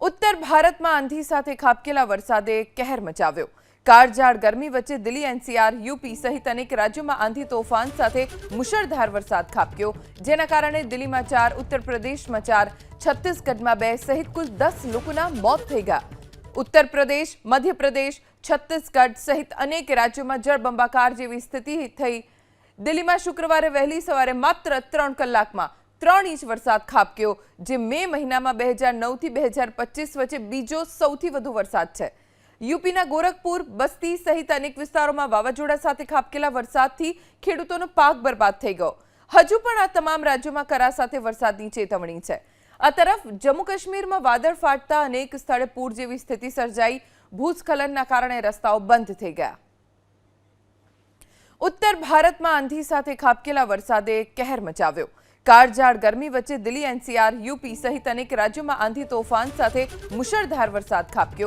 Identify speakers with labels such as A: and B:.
A: ઉત્તર ભારતમાં આંધી સાથે ખાબકેલા વરસાદે કહેર મચાવ્યો। કાળઝાળ ગરમી વચ્ચે દિલ્હી, એનસીઆર, યુપી સહિત અનેક રાજ્યોમાં આંધી તોફાન સાથે મુશળધાર વરસાદ ખાબક્યો, જેના કારણે દિલ્હીમાં 4, ઉત્તર પ્રદેશમાં 4, છત્તીસગઢમાં 2 સહિત કુલ 10 લોકોના મોત થઈ ગયા। ઉત્તર પ્રદેશ, મધ્યપ્રદેશ, છત્તીસગઢ સહિત અનેક રાજ્યોમાં જળબંબાકાર જેવી સ્થિતિ થઈ। દિલ્હીમાં શુક્રવારે વહેલી સવારે માત્ર 3 કલાકમાં 3 ઇંચ વરસાદ ખાબક્યો, જે મે મહિનામાં 2009 થી 2025 વચ્ચે બીજો સૌથી વધુ વરસાદ છે। યુપીના ગોરખપુર, બસ્તી સહિત અનેક વિસ્તારોમાં વાવાઝોડા સાથે ખાબકેલા વરસાદથી ખેડૂતોનો પાક બરબાદ થઈ ગયો। હજુ પણ આ તમામ રાજ્યોમાં કરા સાથે વરસાદની ચેતવણી છે। આ તરફ જમ્મુ કાશ્મીરમાં વાદળ ફાટતા અનેક સ્થળે પૂર જેવી સ્થિતિ સર્જાઈ। ભૂસ્ખલનના કારણે રસ્તાઓ બંધ થઈ ગયા। ઉત્તર ભારતમાં આંધી સાથે ખાબકેલા વરસાદે કહેર મચાવ્યો। કાળઝાળ ગરમી વચ્ચે દિલ્હી, એનસીઆર, યુપી સહિત અનેક રાજ્યોમાં આંધી તોફાન સાથે મુશળધાર વરસાદ ખાબક્યો,